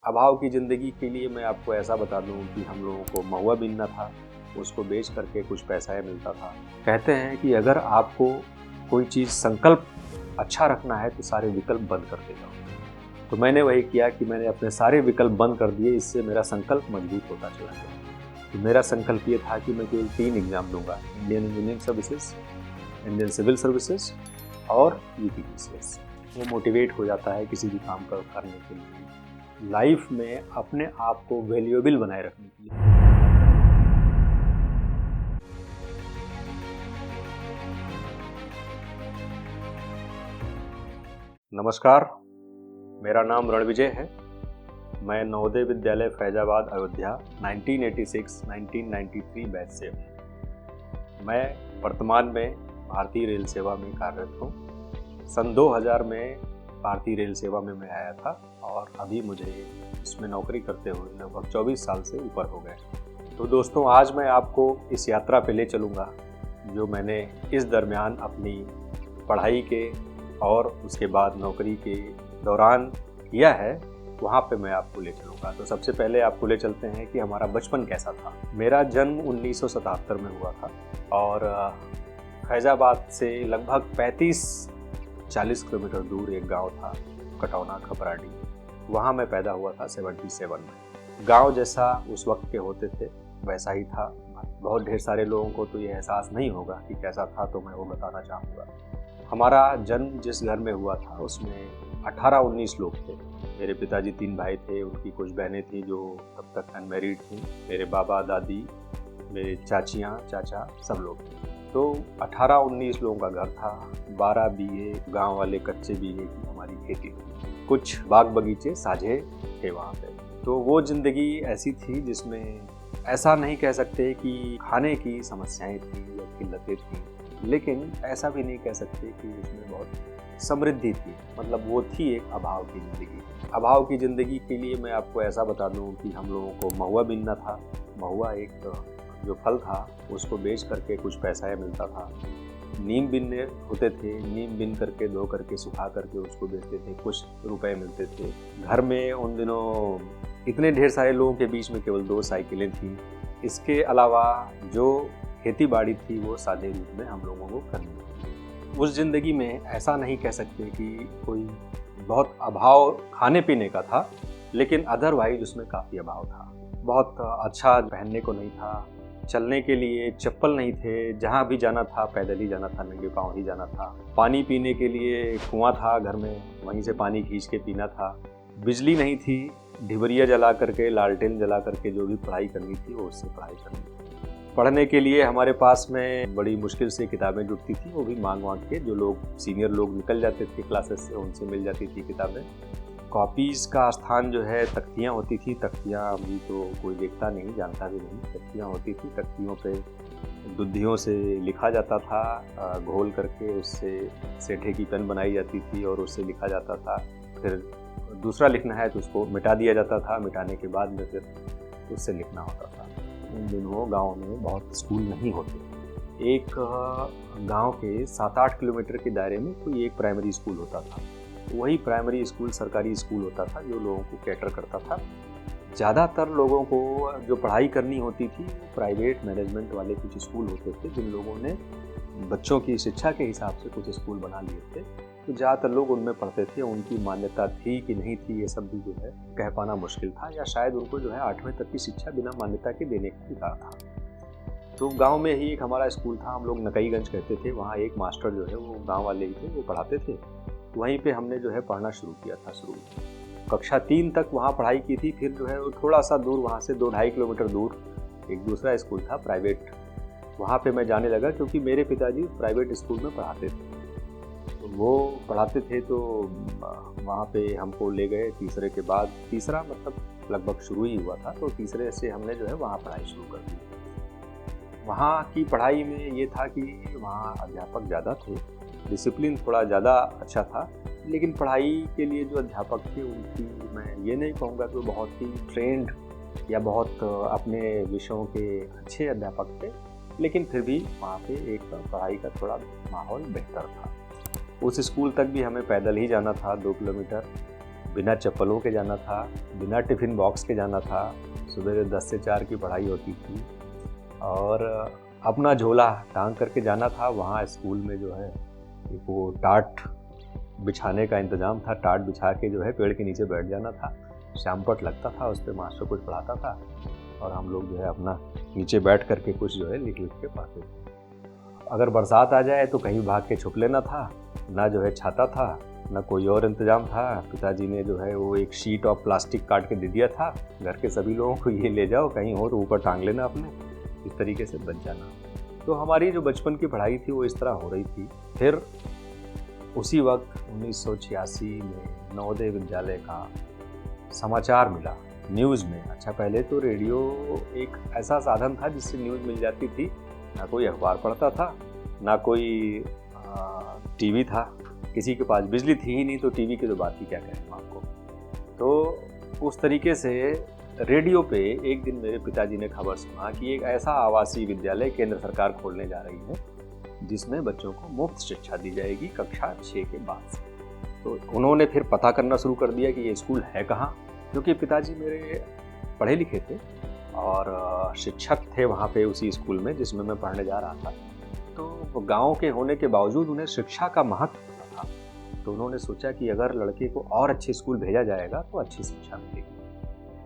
अभाव की ज़िंदगी के लिए मैं आपको ऐसा बता दूं कि हम लोगों को महुआ बीनना था, उसको बेच करके कुछ पैसा मिलता था। कहते हैं कि अगर आपको कोई चीज़ संकल्प अच्छा रखना है तो सारे विकल्प बंद करते जाओ। तो मैंने वही किया कि मैंने अपने सारे विकल्प बंद कर दिए। इससे मेरा संकल्प मजबूत होता चला गया। तो मेरा संकल्प ये था कि मैं केवल 3 एग्ज़ाम दूंगा, Indian engineering services, Indian civil services और यूपीपीसीएस। वो मोटिवेट हो जाता है किसी भी काम का करने के लिए, लाइफ में अपने आप को वैल्यूएबल बनाए रखने के लिए। नमस्कार, मेरा नाम रणविजय है। मैं नवोदय विद्यालय फैजाबाद अयोध्या 1986-1993 बैच से हूँ। मैं वर्तमान में भारतीय रेल सेवा में कार्यरत हूँ। सन 2000 में भारतीय रेल सेवा में मैं आया था और अभी मुझे इसमें नौकरी करते हुए लगभग 24 साल से ऊपर हो गए। तो दोस्तों, आज मैं आपको इस यात्रा पे ले चलूँगा जो मैंने इस दरमियान अपनी पढ़ाई के और उसके बाद नौकरी के दौरान किया है। वहाँ पे मैं आपको ले चलूँगा। तो सबसे पहले आपको ले चलते हैं कि हमारा बचपन कैसा था। मेरा जन्म 1977 में हुआ था और फैजाबाद से लगभग 35-40 किलोमीटर दूर एक गांव था, कटौना खपराडी। वहाँ मैं पैदा हुआ था 77 में। गांव जैसा उस वक्त के होते थे वैसा ही था। बहुत ढेर सारे लोगों को तो ये एहसास नहीं होगा कि कैसा था, तो मैं वो बताना चाहूँगा। हमारा जन्म जिस घर में हुआ था उसमें 18-19 लोग थे। मेरे पिताजी 3 भाई थे, उनकी कुछ बहनें थीं जो तब तक अनमैरिड थीं। मेरे बाबा दादी, मेरे चाचियाँ चाचा सब लोग थे। तो 18-19 लोगों का घर था। 12 बीघे गांव वाले कच्चे बीघे की हमारी खेती थी। कुछ बाग बगीचे साझे थे वहाँ पे। तो वो ज़िंदगी ऐसी थी जिसमें ऐसा नहीं कह सकते कि खाने की समस्याएं थी या किल्लतें थी, लेकिन ऐसा भी नहीं कह सकते कि उसमें बहुत समृद्धि थी। मतलब वो थी एक अभाव की ज़िंदगी। अभाव की ज़िंदगी के लिए मैं आपको ऐसा बता दूं कि हम लोगों को महुआ बीनना था। महुआ एक जो फल था उसको बेच करके कुछ पैसा मिलता था। नीम बीनने होते थे, नीम बीन करके धो करके सुखा करके उसको बेचते थे, कुछ रुपए मिलते थे। घर में उन दिनों इतने ढेर सारे लोगों के बीच में केवल 2 साइकिलें थीं। इसके अलावा जो खेती बाड़ी थी वो साझे रूप में हम लोगों को करनी थी। उस ज़िंदगी में ऐसा नहीं कह सकते कि कोई बहुत अभाव खाने पीने का था, लेकिन अदरवाइज उसमें काफ़ी अभाव था। बहुत अच्छा पहनने को नहीं था, चलने के लिए चप्पल नहीं थे, जहाँ भी जाना था पैदल ही जाना था, नंगे पाँव ही जाना था। पानी पीने के लिए कुआँ था घर में, वहीं से पानी खींच के पीना था। बिजली नहीं थी, ढिबरिया जला करके, लालटेन जला करके जो भी पढ़ाई करनी थी वो उससे पढ़ाई करनी थी। पढ़ने के लिए हमारे पास में बड़ी मुश्किल से किताबें जुटती थी, वो भी मांग के। जो लोग सीनियर लोग निकल जाते थे क्लासेस से, उनसे मिल जाती थी किताबें। कॉपीज़ का स्थान जो है तख्तियाँ होती थी। तख्तियाँ अभी तो कोई देखता नहीं, जानता भी नहीं। तख्तियाँ होती थी, तख्तियों पे दुधियों से लिखा जाता था, घोल करके उससे सेठे की पेन बनाई जाती थी और उससे लिखा जाता था। फिर दूसरा लिखना है तो उसको मिटा दिया जाता था, मिटाने के बाद में फिर उससे लिखना होता था। उन दिनों गांव में बहुत स्कूल नहीं होते। एक गांव के 7-8 किलोमीटर के दायरे में कोई एक प्राइमरी स्कूल होता था। वही प्राइमरी स्कूल सरकारी स्कूल होता था जो लोगों को कैटर करता था। ज़्यादातर लोगों को जो पढ़ाई करनी होती थी प्राइवेट मैनेजमेंट वाले कुछ स्कूल होते थे, जिन लोगों ने बच्चों की शिक्षा के हिसाब से कुछ स्कूल बना लिए थे। तो ज़्यादातर लोग उनमें पढ़ते थे। उनकी मान्यता थी कि नहीं थी ये सब भी जो है कह पाना मुश्किल था, या शायद उनको जो है 8वीं तक की शिक्षा बिना मान्यता के देने का अधिकार था। तो गांव में ही एक हमारा स्कूल था, हम लोग नकईगंज कहते थे। वहाँ एक मास्टर जो है वो गांव वाले ही थे, वो पढ़ाते थे। वहीं पे हमने जो है पढ़ना शुरू किया था। शुरू कक्षा 3 तक वहाँ पढ़ाई की थी। फिर जो है वो थोड़ा सा दूर, वहाँ से 2-2.5 किलोमीटर दूर एक दूसरा स्कूल था प्राइवेट, वहाँ पे मैं जाने लगा क्योंकि मेरे पिताजी प्राइवेट स्कूल में पढ़ाते थे। तो वो पढ़ाते थे तो वहाँ पे हमको ले गए। तीसरे के बाद, तीसरा मतलब लगभग शुरू ही हुआ था, तो तीसरे से हमने जो है वहाँ पढ़ाई शुरू कर दी। वहाँ की पढ़ाई में ये था कि वहाँ अध्यापक ज़्यादा थे, डिसिप्लिन थोड़ा ज़्यादा अच्छा था, लेकिन पढ़ाई के लिए जो अध्यापक थे उनकी मैं ये नहीं कहूँगा कि वो बहुत ही ट्रेंड या बहुत अपने विषयों के अच्छे अध्यापक थे, लेकिन फिर भी वहाँ पे एक पढ़ाई का थोड़ा माहौल बेहतर था। उस स्कूल तक भी हमें पैदल ही जाना था 2 किलोमीटर। बिना चप्पलों के जाना था, बिना टिफ़िन बॉक्स के जाना था। सुबह 10 से 4 की पढ़ाई होती थी और अपना झोला टांग करके जाना था। वहाँ स्कूल में जो है एक वो टाट बिछाने का इंतज़ाम था, टाट बिछा के जो है पेड़ के नीचे बैठ जाना था। श्यामपट लगता था, उस पर मास्टर कुछ पढ़ाता था और हम लोग जो है अपना नीचे बैठ करके कुछ जो है लिख के पढ़ते थे। अगर बरसात आ जाए तो कहीं भाग के छुप लेना था, ना जो है छाता था, ना कोई और इंतज़ाम था। पिताजी ने जो है वो एक शीट ऑफ प्लास्टिक काट के दे दिया था घर के सभी लोगों को, ये ले जाओ, कहीं हो तो ऊपर टांग लेना अपने, इस तरीके से बच जाना। तो हमारी जो बचपन की पढ़ाई थी वो इस तरह हो रही थी। फिर उसी वक्त 1986 में नवोदय विद्यालय का समाचार मिला न्यूज़ में। अच्छा, पहले तो रेडियो एक ऐसा साधन था जिससे न्यूज़ मिल जाती थी, ना कोई अखबार पढ़ता था, ना कोई टीवी था, किसी के पास बिजली थी ही नहीं, तो टीवी की तो बात ही क्या करें आपको। तो उस तरीके से रेडियो पे एक दिन मेरे पिताजी ने खबर सुना कि एक ऐसा आवासीय विद्यालय केंद्र सरकार खोलने जा रही है जिसमें बच्चों को मुफ्त शिक्षा दी जाएगी कक्षा 6 के बाद से। तो उन्होंने फिर पता करना शुरू कर दिया कि ये स्कूल है कहाँ, क्योंकि पिताजी मेरे पढ़े लिखे थे और शिक्षक थे वहाँ पे उसी स्कूल में जिसमें मैं पढ़ने जा रहा था। तो गांव के होने के बावजूद उन्हें शिक्षा का महत्व पता था। तो उन्होंने सोचा कि अगर लड़के को और अच्छे स्कूल भेजा जाएगा तो अच्छी शिक्षा मिलेगी।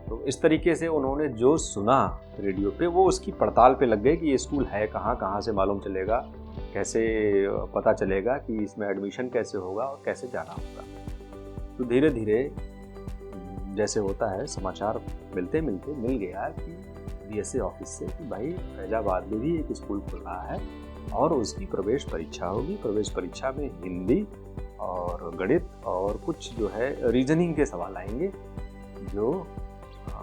तो इस तरीके से उन्होंने जो सुना रेडियो पे वो उसकी पड़ताल पे लग गए कि ये स्कूल है कहाँ, कहाँ से मालूम चलेगा, कैसे पता चलेगा कि इसमें एडमिशन कैसे होगा और कैसे जाना होगा। तो धीरे धीरे जैसे होता है समाचार मिलते मिलते मिल गया कि बीएसए ऑफिस से कि भाई फैजाबाद में भी एक स्कूल खुल रहा है और उसकी प्रवेश परीक्षा होगी। प्रवेश परीक्षा में हिंदी और गणित और कुछ जो है रीजनिंग के सवाल आएंगे जो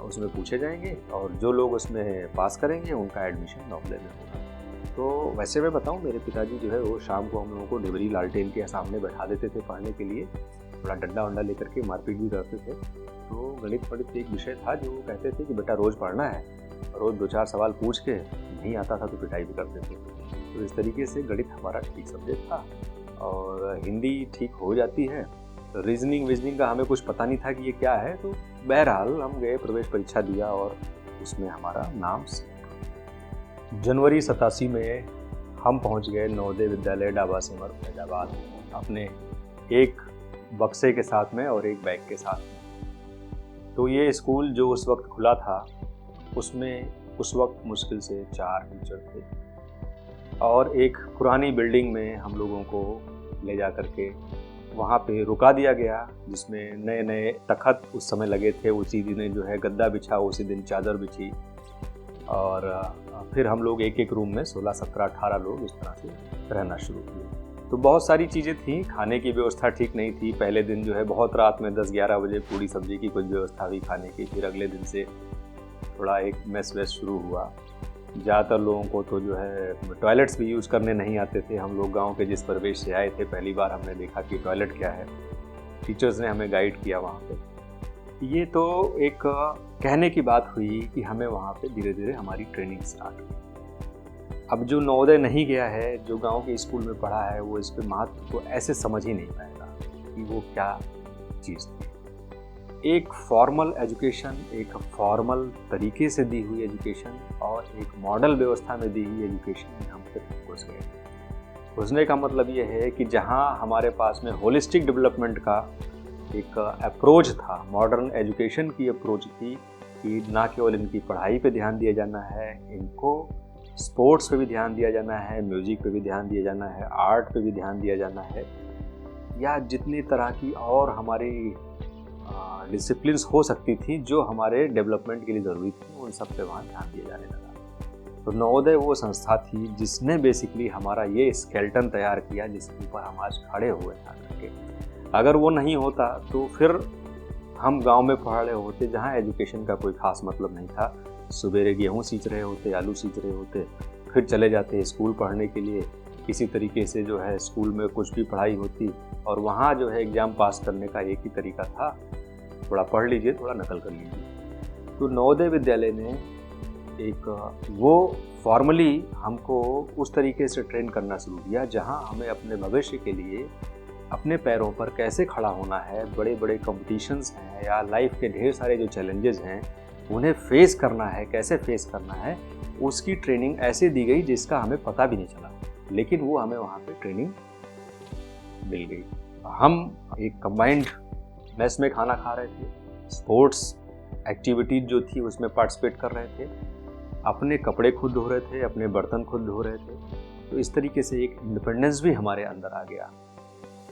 उसमें पूछे जाएंगे और जो लोग उसमें पास करेंगे उनका एडमिशन नवोदय में होगा। तो वैसे मैं बताऊं, मेरे पिताजी जो है वो शाम को हम लोगों को डिबरी लालटेन के सामने बैठा देते थे पढ़ने के लिए, थोड़ा डंडा वंडा लेकर के मारपीट भी करते थे। तो गणित पढ़ित एक विषय था जो कहते थे कि बेटा रोज़ पढ़ना है, रोज़ 2-4 सवाल पूछ के, नहीं आता था तो पिटाई भी करते थे। तो इस तरीके से गणित हमारा ठीक सब्जेक्ट था और हिंदी ठीक हो जाती है। रीजनिंग विजनिंग का हमें कुछ पता नहीं था कि ये क्या है। तो बहरहाल हम गए, प्रवेश परीक्षा दिया और उसमें हमारा नाम जनवरी 87 में हम पहुंच गए नवोदय विद्यालय डाबा सिमर फैजाबाद, अपने एक बक्से के साथ में और एक बैग के साथ में। तो ये स्कूल जो उस वक्त खुला था उसमें उस वक्त मुश्किल से 4 टीचर थे और एक पुरानी बिल्डिंग में हम लोगों को ले जा करके वहाँ पे रुका दिया गया, जिसमें नए नए तखत उस समय लगे थे। उसी दिन जो है गद्दा बिछा, उसी दिन चादर बिछी और फिर हम लोग एक एक रूम में 16, 17, 18 लोग इस तरह से रहना शुरू किए। तो बहुत सारी चीज़ें थी, खाने की व्यवस्था ठीक नहीं थी। पहले दिन जो है बहुत रात में 10-11 बजे पूरी सब्जी की कुछ व्यवस्था हुई खाने की। फिर अगले दिन से थोड़ा एक मेस वेस शुरू हुआ। ज़्यादातर लोगों को तो जो है टॉयलेट्स भी यूज़ करने नहीं आते थे। हम लोग गांव के जिस परिवेश से आए थे पहली बार हमने देखा कि टॉयलेट क्या है। टीचर्स ने हमें गाइड किया वहाँ पे। ये तो एक कहने की बात हुई कि हमें वहाँ पे धीरे धीरे हमारी ट्रेनिंग स्टार्ट हुई। अब जो नवोदय नहीं गया है, जो गांव के स्कूल में पढ़ा है, वो इस पे महत्व को ऐसे समझ ही नहीं पाएगा कि वो क्या चीज़ थी। एक फॉर्मल एजुकेशन, एक फॉर्मल तरीके से दी हुई एजुकेशन और एक मॉडल व्यवस्था में दी हुई एजुकेशन में हम फिर घुस गए। घुसने का मतलब ये है कि जहाँ हमारे पास में होलिस्टिक डेवलपमेंट का एक अप्रोच था, मॉडर्न एजुकेशन की अप्रोच थी कि ना केवल इनकी पढ़ाई पे ध्यान दिया जाना है, इनको स्पोर्ट्स पे भी ध्यान दिया जाना है, म्यूज़िक पे भी ध्यान दिया जाना है, आर्ट पे भी ध्यान दिया जाना है, या जितनी तरह की और हमारी डिसिप्लिन्स हो सकती थी जो हमारे डेवलपमेंट के लिए ज़रूरी थी, उन सब पे वहाँ ध्यान दिया जाने लगा। तो नवोदय वो संस्था थी जिसने बेसिकली हमारा ये स्केलेटन तैयार किया जिसके ऊपर हम आज खड़े हुए था करके। अगर वो नहीं होता तो फिर हम गांव में पढ़ रहे होते जहाँ एजुकेशन का कोई ख़ास मतलब नहीं था। सवेरे गेहूँ सींच रहे होते, आलू सींच रहे होते, फिर चले जाते स्कूल पढ़ने के लिए। किसी तरीके से जो है स्कूल में कुछ भी पढ़ाई होती और वहाँ जो है एग्ज़ाम पास करने का एक ही तरीका था, थोड़ा पढ़ लीजिए, थोड़ा नकल कर लीजिए। तो नवोदय विद्यालय ने एक वो फॉर्मली हमको उस तरीके से ट्रेन करना शुरू किया जहाँ हमें अपने भविष्य के लिए अपने पैरों पर कैसे खड़ा होना है, बड़े बड़े कॉम्पिटिशन्स हैं या लाइफ के ढेर सारे जो चैलेंजेस हैं उन्हें फेस करना है, कैसे फेस करना है, उसकी ट्रेनिंग ऐसे दी गई जिसका हमें पता भी नहीं चला, लेकिन वो हमें वहाँ पे ट्रेनिंग मिल गई। हम एक कंबाइंड मेस में खाना खा रहे थे, स्पोर्ट्स एक्टिविटीज जो थी उसमें पार्टिसिपेट कर रहे थे, अपने कपड़े खुद धो रहे थे, अपने बर्तन खुद धो रहे थे। तो इस तरीके से एक इंडिपेंडेंस भी हमारे अंदर आ गया।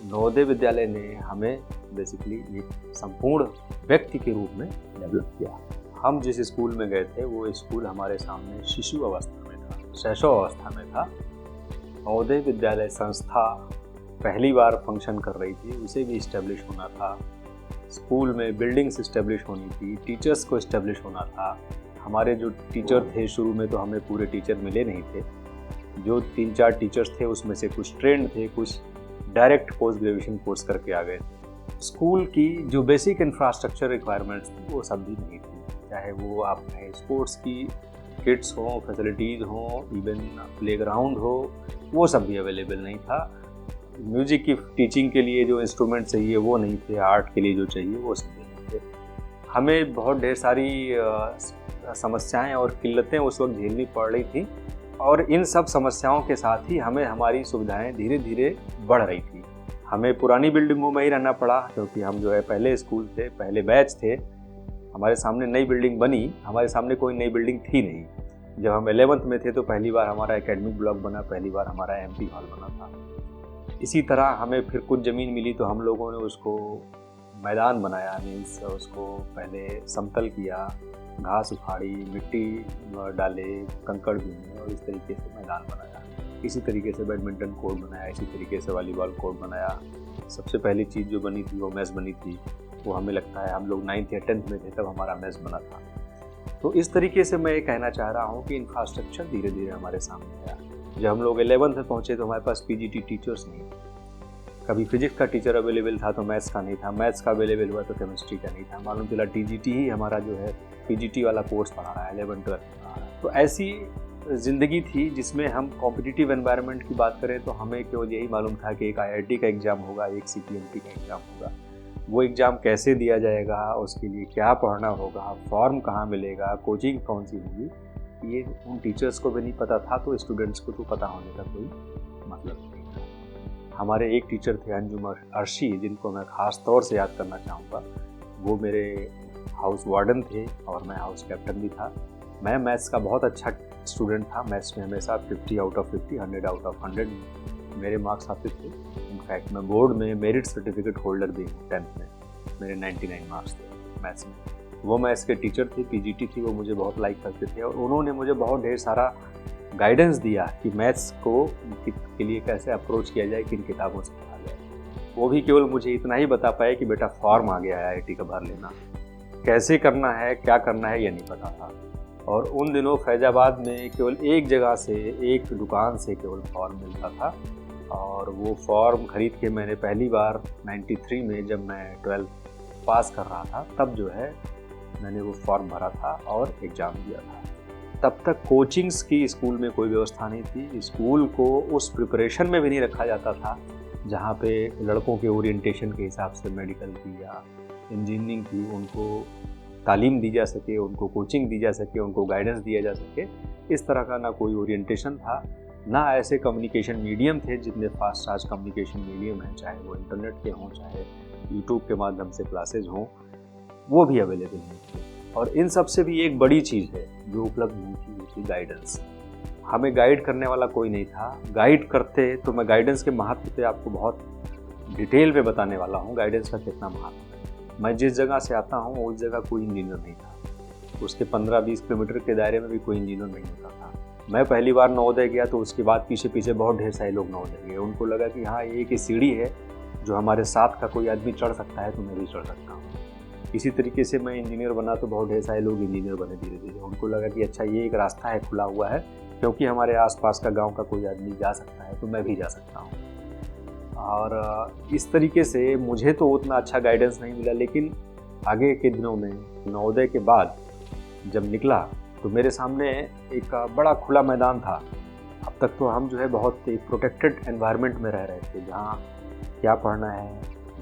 नवोदय विद्यालय ने हमें बेसिकली एक संपूर्ण व्यक्ति के रूप में डेवलप किया। हम जिस स्कूल में गए थे वो स्कूल हमारे सामने शिशु अवस्था में था, शैशव अवस्था में था। नवोदय विद्यालय संस्था पहली बार फंक्शन कर रही थी, उसे भी इस्टेब्लिश होना था। स्कूल में बिल्डिंग्स इस्टेब्लिश होनी थी, टीचर्स को इस्टेब्लिश होना था। हमारे जो टीचर थे शुरू में तो हमें पूरे टीचर मिले नहीं थे, जो 3-4 टीचर्स थे उसमें से कुछ ट्रेंड थे, कुछ डायरेक्ट पोस्ट ग्रेजुएशन कोर्स करके आ गए थे। स्कूल की जो बेसिक इंफ्रास्ट्रक्चर रिक्वायरमेंट्स थी वो सब भी नहीं थी, चाहे वो आप कहें स्पोर्ट्स की किट्स हों, फैसिलिटीज़ हों, इवन प्लेग्राउंड हो, वो सब भी अवेलेबल नहीं था। म्यूज़िक की टीचिंग के लिए जो इंस्ट्रूमेंट चाहिए वो नहीं थे, आर्ट के लिए जो चाहिए वो सब नहीं थे। हमें बहुत ढेर सारी समस्याएं और किल्लतें उस वक्त झेलनी पड़ रही थी, और इन सब समस्याओं के साथ ही हमें हमारी सुविधाएं धीरे धीरे बढ़ रही थी। हमें पुरानी बिल्डिंगों में ही रहना पड़ा, क्योंकि हम जो है पहले स्कूल थे, पहले बैच थे। हमारे सामने नई बिल्डिंग बनी, हमारे सामने कोई नई बिल्डिंग थी नहीं। जब हम 11th में थे तो पहली बार हमारा एकेडमिक ब्लॉक बना, पहली बार हमारा एमपी हॉल बना था। इसी तरह हमें फिर कुछ ज़मीन मिली तो हम लोगों ने उसको मैदान बनाया, मीन्स उसको पहले समतल किया, घास उखाड़ी, मिट्टी डाले, कंकड़ बीने और इस तरीके से मैदान बनाया। इसी तरीके से बैडमिंटन कोर्ट बनाया, इसी तरीके से वॉलीबॉल कोर्ट बनाया। सबसे पहली चीज़ जो बनी थी वो मेस बनी थी, वो हमें लगता है हम लोग 9th या 10th में थे तब हमारा मेस बना था। तो इस तरीके से मैं ये कहना चाह रहा हूँ कि इंफ्रास्ट्रक्चर धीरे धीरे हमारे सामने आया। जब हम लोग 11th में पहुँचे तो हमारे पास पीजीटी टीचर्स नहीं, कभी फिजिक्स का टीचर अवेलेबल था तो मैथ्स का नहीं था, मैथ्स का अवेलेबल हुआ तो केमिस्ट्री का नहीं था। मालूम चला टीजीटी ही हमारा जो है पीजीटी वाला कोर्स पढ़ा रहा है, 11th 12th में पढ़ा रहा है। तो ऐसी ज़िंदगी थी जिसमें हम कॉम्पिटिटिव एनवायरनमेंट की बात करें तो हमें केवल यही मालूम था कि एक आईआईटी का एग्ज़ाम होगा, एक सीपीएमटी का एग्ज़ाम होगा। वो एग्ज़ाम कैसे दिया जाएगा, उसके लिए क्या पढ़ना होगा, फॉर्म कहाँ मिलेगा, कोचिंग कौन सी होगी, ये उन टीचर्स को भी नहीं पता था। तो स्टूडेंट्स को तो पता होने का कोई मतलब नहीं था। हमारे एक टीचर थे अंजुम अर्शी, जिनको मैं ख़ास तौर से याद करना चाहूँगा। वो मेरे हाउस वार्डन थे और मैं हाउस कैप्टन भी था। मैं मैथ्स का बहुत अच्छा स्टूडेंट था, मैथ्स में हमेशा 50 आउट ऑफ 50, 100 आउट ऑफ 100 मेरे मार्क्स आते थे। इनफैक्ट मैं बोर्ड में मेरिट सर्टिफिकेट होल्डर भी हूँ। 10th में मेरे 99 मार्क्स थे मैथ्स में। वो मैथ्स के टीचर थे, पीजीटी थी, वो मुझे बहुत लाइक करते थे और उन्होंने मुझे बहुत ढेर सारा गाइडेंस दिया कि मैथ्स को के लिए कैसे अप्रोच किया जाए, किन किताबों से पढ़ा जाए। वो भी केवल मुझे इतना ही बता पाए कि बेटा फॉर्म आ गया है आईआईटी का, भर लेना, कैसे करना है, क्या करना है, ये नहीं पता था। और उन दिनों फैज़ाबाद में केवल एक जगह से, एक दुकान से केवल फॉर्म मिलता था, और वो फॉर्म खरीद के मैंने पहली बार 93 में जब मैं 12th पास कर रहा था तब जो है मैंने वो फॉर्म भरा था और एग्ज़ाम दिया था। तब तक कोचिंग्स की स्कूल में कोई व्यवस्था नहीं थी। स्कूल को उस प्रिपरेशन में भी नहीं रखा जाता था जहाँ पे लड़कों के ओरिएंटेशन के हिसाब से मेडिकल की या इंजीनियरिंग की उनको तालीम दी जा सके, उनको कोचिंग दी जा सके, उनको गाइडेंस दिया जा सके। इस तरह का ना कोई ओरिएंटेशन था, ना ऐसे कम्युनिकेशन मीडियम थे जितने फास्ट आज कम्युनिकेशन मीडियम हैं, चाहे वो इंटरनेट के हों, चाहे यूट्यूब के माध्यम से क्लासेज हों, वो भी अवेलेबल नहीं थे। और इन सब से भी एक बड़ी चीज़ है जो उपलब्ध नहीं थी, वो थी गाइडेंस। हमें गाइड करने वाला कोई नहीं था। गाइड करते तो मैं गाइडेंस के महत्व पे आपको बहुत डिटेल में बताने वाला हूँ, गाइडेंस का कितना महत्व है। मैं जिस जगह से आता हूँ उस जगह कोई इंजीनियर नहीं था, उसके 15-20 किलोमीटर के दायरे में भी कोई इंजीनियर नहीं होता था। मैं पहली बार नवोदय गया तो उसके बाद पीछे पीछे बहुत ढेर सारे लोग नवोदय गए। उनको लगा कि हाँ, ये एक सीढ़ी है जो हमारे साथ का कोई आदमी चढ़ सकता है तो मैं भी चढ़ सकता हूँ। इसी तरीके से मैं इंजीनियर बना तो बहुत ढेर सारे लोग इंजीनियर बने धीरे धीरे। उनको लगा कि अच्छा, ये एक रास्ता है, खुला हुआ है, क्योंकि हमारे आसपास का गांव का कोई आदमी जा सकता है तो मैं भी जा सकता हूँ। और इस तरीके से मुझे तो उतना अच्छा गाइडेंस नहीं मिला, लेकिन आगे के दिनों में नवोदय के बाद जब निकला तो मेरे सामने एक बड़ा खुला मैदान था। अब तक तो हम जो है बहुत एक प्रोटेक्टेड एनवायरनमेंट में रह रहे थे, जहाँ क्या पढ़ना है,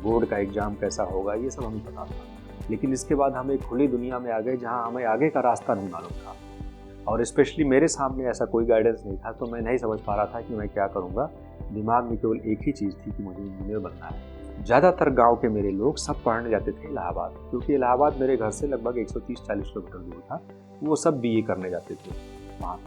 बोर्ड का एग्ज़ाम कैसा होगा, ये सब हमें पता था। लेकिन इसके बाद हम एक खुली दुनिया में आ गए जहाँ हमें आगे का रास्ता नहीं मालूम था, और स्पेशली मेरे सामने ऐसा कोई गाइडेंस नहीं था, तो मैं नहीं समझ पा रहा था कि मैं क्या करूँगा। दिमाग में केवल एक ही चीज़ थी कि मुझे इंजीनियर बनना है। ज़्यादातर गांव के मेरे लोग सब पढ़ने जाते थे इलाहाबाद, क्योंकि इलाहाबाद मेरे घर से लगभग 130-40 किलोमीटर दूर था। वो सब बीए करने जाते थे वहाँ।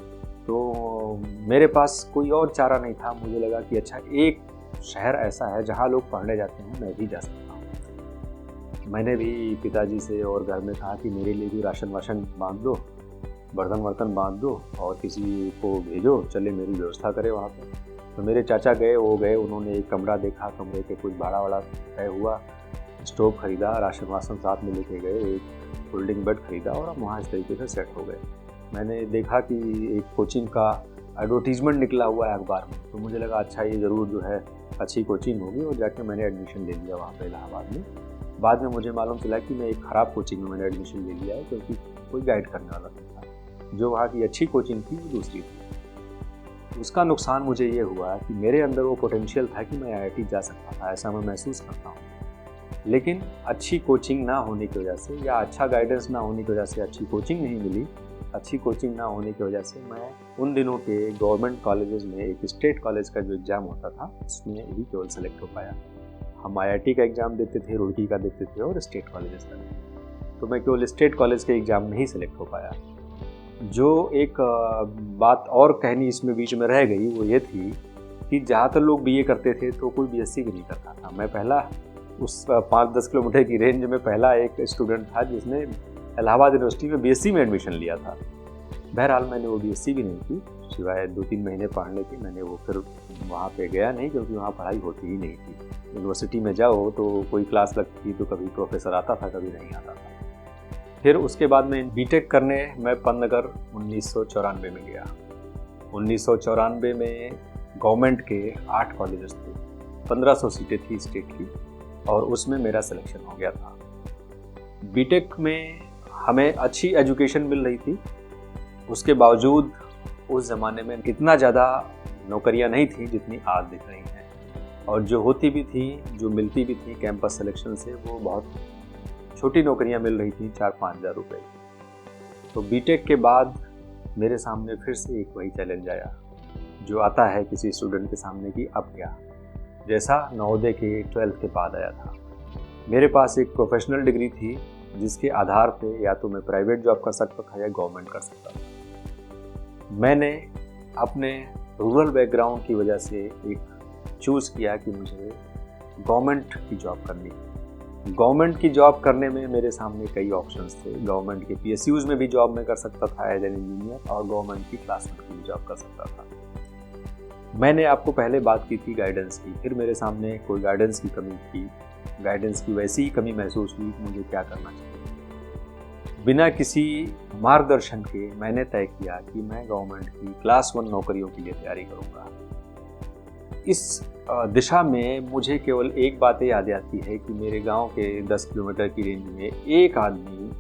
तो मेरे पास कोई और चारा नहीं था। मुझे लगा कि अच्छा, एक शहर ऐसा है जहाँ लोग पढ़ने जाते हैं, मैं भी जा सकता हूँ। मैंने भी पिताजी से और घर में कहा कि मेरे लिए भी राशन वाशन बांध दो, बर्तन वर्तन बांध दो, और किसी को भेजो चले मेरी व्यवस्था करे वहाँ पे। तो मेरे चाचा गए, वो गए, उन्होंने एक कमरा देखा, कमरे के कुछ भाड़ा वाड़ा तय हुआ, स्टोव खरीदा, राशन वासन साथ में लेके गए, एक फोल्डिंग बेड खरीदा, और हम वहाँ इस तरीके से सेट हो गए। मैंने देखा कि एक कोचिंग का एडवर्टीजमेंट निकला हुआ है अखबार में, तो मुझे लगा अच्छा, ये ज़रूर जो है अच्छी कोचिंग होगी, और जाके मैंने एडमिशन ले लिया वहाँ पे इलाहाबाद में। बाद में मुझे मालूम चला कि मैं एक ख़राब कोचिंग में मैंने एडमिशन ले लिया है, क्योंकि कोई गाइड करने वाला नहीं था। जो वहाँ की अच्छी कोचिंग थी वो दूसरी थी। उसका नुकसान मुझे ये हुआ कि मेरे अंदर वो पोटेंशियल था कि मैं आईआईटी जा सकता था, ऐसा मैं महसूस करता हूँ। लेकिन अच्छी कोचिंग ना होने की वजह से, या अच्छा गाइडेंस ना होने की वजह से, अच्छी कोचिंग नहीं मिली। अच्छी कोचिंग ना होने की वजह से मैं उन दिनों के गवर्नमेंट कॉलेजेस में एक स्टेट कॉलेज का जो एग्ज़ाम होता था उसमें ही केवल सेलेक्ट हो पाया। हम आईआईटी का एग्ज़ाम देते थे, रुड़की का देते थे, और स्टेट कॉलेजेस का, तो मैं केवल स्टेट कॉलेज के एग्ज़ाम में ही सेलेक्ट हो पाया। जो एक बात और कहनी इसमें बीच में रह गई, वो ये थी कि ज़्यादातर लोग बीए करते थे तो कोई बीएससी भी नहीं करता था। मैं पहला उस 5-10 किलोमीटर की रेंज में पहला एक स्टूडेंट था जिसने इलाहाबाद यूनिवर्सिटी में बीएससी में एडमिशन लिया था। बहरहाल मैंने वो बीएससी भी नहीं की, सिवाय 2-3 महीने पढ़ने के। मैंने वो फिर वहाँ पे गया नहीं, क्योंकि वहाँ पढ़ाई होती ही नहीं थी। यूनिवर्सिटी में जाओ तो कोई क्लास लगती तो कभी प्रोफेसर आता था, कभी नहीं आता था। फिर उसके बाद में बीटेक करने मैं पन्नगर 1994 में गया। 1994 में गवर्नमेंट के 8 कॉलेजेस थे, 1500 सीटें थी स्टेट की, और उसमें मेरा सिलेक्शन हो गया था। बीटेक में हमें अच्छी एजुकेशन मिल रही थी, उसके बावजूद उस ज़माने में इतना ज़्यादा नौकरियां नहीं थी जितनी आज दिख रही हैं, और जो होती भी थी, जो मिलती भी थी कैंपस सिलेक्शन से, वो बहुत छोटी नौकरियां मिल रही थी, 4-5 हज़ार रुपये। तो बीटेक के बाद मेरे सामने फिर से एक वही चैलेंज आया जो आता है किसी स्टूडेंट के सामने कि अब क्या, जैसा नवोदय के 12th के बाद आया था। मेरे पास एक प्रोफेशनल डिग्री थी जिसके आधार पे या तो मैं प्राइवेट जॉब कर सकता था या गवर्नमेंट कर सकता था। मैंने अपने रूरल बैकग्राउंड की वजह से एक चूज़ किया कि मुझे गवर्नमेंट की जॉब करनी है। गवर्नमेंट की जॉब करने में मेरे सामने कई ऑप्शंस थे। गवर्नमेंट के पीएसयूज़ में भी जॉब मैं कर सकता था एज एन इंजीनियर, और गवर्नमेंट की क्लास वन की भी जॉब कर सकता था। मैंने आपको पहले बात की थी गाइडेंस की, फिर मेरे सामने कोई गाइडेंस की कमी थी। गाइडेंस की वैसी ही कमी महसूस हुई कि मुझे क्या करना चाहिए। बिना किसी मार्गदर्शन के मैंने तय किया कि मैं गवर्नमेंट की क्लास 1 नौकरियों के लिए तैयारी करूँगा। इस दिशा में मुझे केवल एक बात याद आती है कि मेरे गांव के 10 किलोमीटर की रेंज में एक आदमी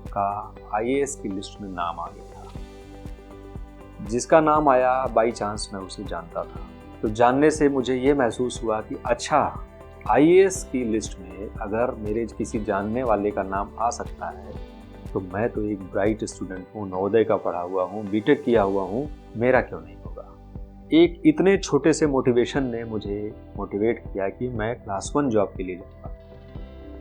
का आईएएस की लिस्ट में नाम आ गया था। जिसका नाम आया बाई चांस मैं उसे जानता था। तो जानने से मुझे ये महसूस हुआ कि अच्छा, आईएएस की लिस्ट में अगर मेरे किसी जानने वाले का नाम आ सकता है तो मैं तो एक ब्राइट स्टूडेंट हूँ, नवोदय का पढ़ा हुआ हूँ, बीटेक किया हुआ हूँ, मेरा क्यों नहीं होगा। एक इतने छोटे से मोटिवेशन ने मुझे मोटिवेट किया कि मैं क्लास 1 जॉब के लिए जाऊँगा।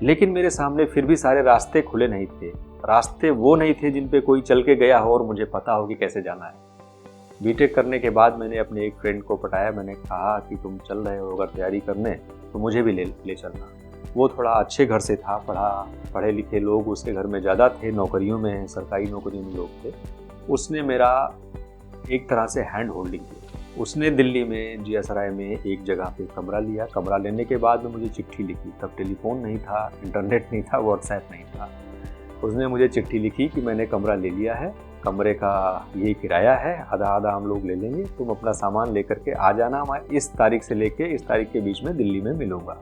लेकिन मेरे सामने फिर भी सारे रास्ते खुले नहीं थे। रास्ते वो नहीं थे जिन पे कोई चल के गया हो और मुझे पता हो कि कैसे जाना है। बीटेक करने के बाद मैंने अपने एक फ्रेंड को पटाया। मैंने कहा कि तुम चल रहे हो अगर तैयारी करने तो मुझे भी ले चलना। वो थोड़ा अच्छे घर से था, पढ़े लिखे लोग उसके घर में ज़्यादा थे, नौकरियों में, सरकारी नौकरियों में लोग थे। उसने मेरा एक तरह से हैंड होल्डिंग किया। उसने दिल्ली में जियासराय में एक जगह पे कमरा लिया। कमरा लेने के बाद में मुझे चिट्ठी लिखी। तब टेलीफोन नहीं था, इंटरनेट नहीं था, व्हाट्सएप नहीं था। उसने मुझे चिट्ठी लिखी कि मैंने कमरा ले लिया है, कमरे का ये किराया है, आधा आधा हम लोग ले लेंगे, तुम अपना सामान लेकर के आ जाना, मैं इस तारीख से लेके इस तारीख के बीच में दिल्ली में मिलूँगा।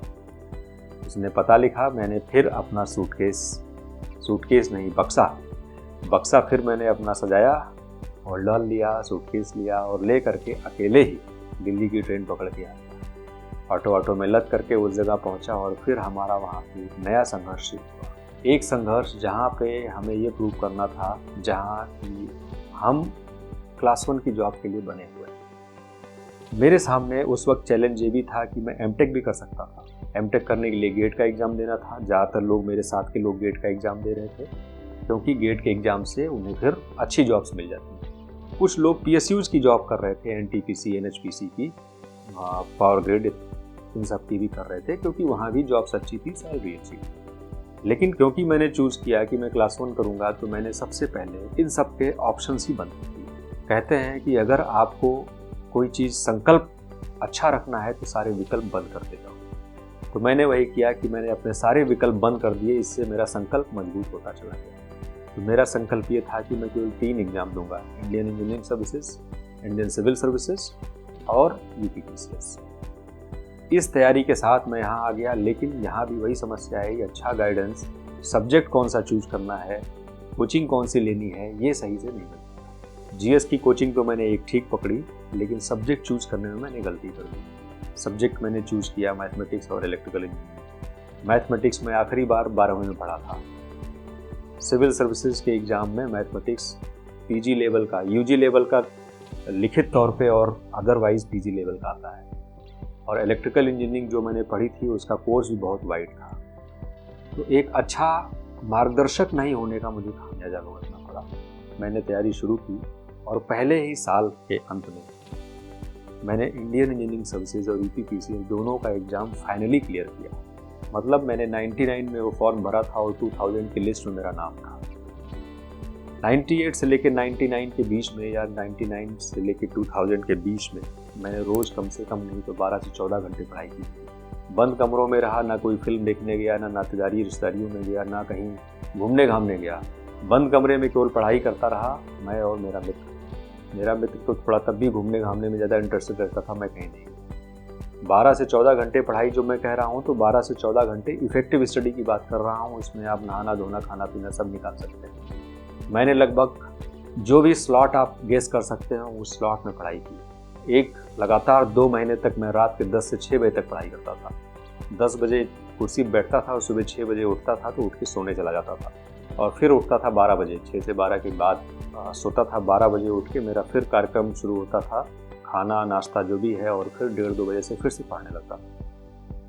उसने पता लिखा। मैंने फिर अपना सूटकेस नहीं, बक्सा फिर मैंने अपना सजाया, होल्डर लिया, सूटकेस लिया और ले करके अकेले ही दिल्ली की ट्रेन पकड़ के आ गया। ऑटो में लद करके उस जगह पहुंचा और फिर हमारा वहाँ पे एक नया संघर्ष शुरू हुआ। एक संघर्ष जहाँ पे हमें ये प्रूव करना था, जहाँ कि हम क्लास 1 की जॉब के लिए बने हुए हैं। मेरे सामने उस वक्त चैलेंज ये भी था कि मैं एमटेक भी कर सकता था। एमटेक करने के लिए गेट का एग्ज़ाम देना था। ज़्यादातर लोग, मेरे साथ के लोग गेट का एग्ज़ाम दे रहे थे, क्योंकि गेट के एग्ज़ाम से उन्हें फिर अच्छी जॉब्स मिल जाती हैं। कुछ लोग PSUs की जॉब कर रहे थे, NTPC, NHPC की, पावर ग्रिड, इन सब की भी कर रहे थे, क्योंकि वहाँ भी जॉब्स अच्छी थी, सैलरी अच्छी थी। लेकिन क्योंकि मैंने चूज़ किया कि मैं क्लास 1 करूँगा, तो मैंने सबसे पहले इन सब के ऑप्शंस ही बंद कर दिए। कहते हैं कि अगर आपको कोई चीज़ संकल्प अच्छा रखना है तो सारे विकल्प बंद करते जाओ। तो मैंने वही किया कि मैंने अपने सारे विकल्प बंद कर दिए। इससे मेरा संकल्प मजबूत होता चला गया। तो मेरा संकल्प ये था कि मैं केवल 3 एग्ज़ाम दूंगा, Indian engineering services, Indian civil services और UPPCS। इस तैयारी के साथ मैं यहाँ आ गया। लेकिन यहाँ भी वही समस्या है, अच्छा गाइडेंस, सब्जेक्ट कौन सा चूज करना है, कोचिंग कौन सी लेनी है, ये सही से नहीं मिलता। GS की कोचिंग तो मैंने एक ठीक पकड़ी, लेकिन सब्जेक्ट चूज करने में मैंने गलती कर दी। सब्जेक्ट मैंने चूज किया मैथमेटिक्स और इलेक्ट्रिकल इंजीनियरिंग। मैथमेटिक्स में आखिरी बार 12वीं में पढ़ा था। सिविल सर्विसेज के एग्ज़ाम में मैथमेटिक्स PG लेवल का, UG लेवल का लिखित तौर पे और अदरवाइज PG लेवल का आता है। और इलेक्ट्रिकल इंजीनियरिंग जो मैंने पढ़ी थी उसका कोर्स भी बहुत वाइड था। तो एक अच्छा मार्गदर्शक नहीं होने का मुझे खामियाजा भुगतना पड़ा। मैंने तैयारी शुरू की और पहले ही साल के अंत में मैंने इंडियन इंजीनियरिंग सर्विसेज और UPPCS दोनों का एग्ज़ाम फाइनली क्लियर किया। मतलब मैंने 99 में वो फॉर्म भरा था और 2000 की लिस्ट में मेरा नाम था। 98 से लेकर 99 के बीच में, या 99 से लेकर 2000 के बीच में, मैंने रोज़ कम से कम नहीं तो 12 से 14 घंटे पढ़ाई की। बंद कमरों में रहा, ना कोई फिल्म देखने गया, ना नातेदारी रिश्तेदारियों में गया, ना कहीं घूमने घामने गया। बंद कमरे में केवल पढ़ाई करता रहा, मैं और मेरा मित्र। मेरा मित्र तो थोड़ा तब भी घूमने घामने में ज़्यादा इंटरेस्टेड रहता था, मैं कहीं नहीं। 12 से 14 घंटे पढ़ाई जो मैं कह रहा हूँ, तो 12 से 14 घंटे इफेक्टिव स्टडी की बात कर रहा हूँ। इसमें आप नहाना धोना, खाना पीना सब निकाल सकते हैं। मैंने लगभग जो भी स्लॉट आप गेस कर सकते हो उस स्लॉट में पढ़ाई की। एक लगातार 2 महीने तक मैं रात के 10 से 6 बजे तक पढ़ाई करता था। 10 बजे कुर्सी पर बैठता था और सुबह 6 बजे उठता था, तो उठ के सोने चला जाता था और फिर उठता था 12 बजे। 6 से 12 के बाद सोता था। 12 बजे उठ के मेरा फिर कार्यक्रम शुरू होता था, खाना नाश्ता जो भी है, और फिर 1:30-2 बजे से फिर से पढ़ने लगता था।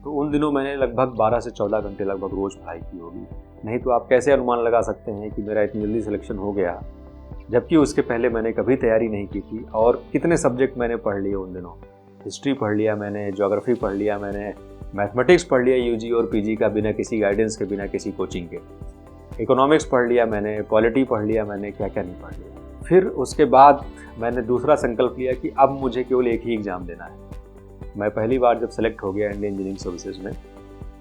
तो उन दिनों मैंने लगभग 12 से 14 घंटे लगभग रोज़ पढ़ाई की होगी। नहीं तो आप कैसे अनुमान लगा सकते हैं कि मेरा इतनी जल्दी सिलेक्शन हो गया, जबकि उसके पहले मैंने कभी तैयारी नहीं की थी। और कितने सब्जेक्ट मैंने पढ़ लिए उन दिनों। हिस्ट्री पढ़ लिया मैंने, ज्योग्राफी पढ़ लिया मैंने, मैथमेटिक्स पढ़ लिया UG और PG का, बिना किसी गाइडेंस के, बिना किसी कोचिंग के। इकोनॉमिक्स पढ़ लिया मैंने, पॉलिटी पढ़ लिया मैंने, क्या क्या नहीं पढ़ लिया। फिर उसके बाद मैंने दूसरा संकल्प लिया कि अब मुझे केवल एक ही एग्ज़ाम देना है। मैं पहली बार जब सेलेक्ट हो गया इंडियन इंजीनियरिंग सर्विसेज में,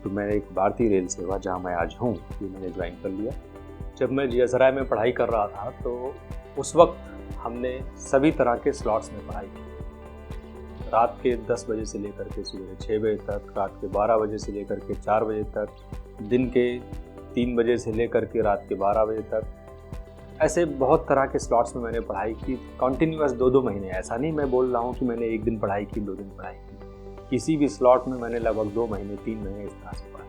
तो मैंने एक भारतीय रेल सेवा, जहाँ मैं आज हूँ, ये मैंने ज्वाइन कर लिया। जब मैं GSRI में पढ़ाई कर रहा था, तो उस वक्त हमने सभी तरह के स्लॉट्स में पढ़ाई की। रात के 10 बजे से लेकर के सुबह 6 बजे तक, रात के 12 बजे से लेकर के 4 बजे तक, दिन के 3 बजे से लेकर के रात के 12 बजे तक। ऐसे बहुत तरह के स्लॉट्स में मैंने पढ़ाई की, कंटिन्यूअस 2-2 महीने। ऐसा नहीं मैं बोल रहा हूँ कि मैंने एक दिन पढ़ाई की, 2 दिन पढ़ाई की। किसी भी स्लॉट में मैंने लगभग 2 महीने 3 महीने इस तरह से पढ़ा,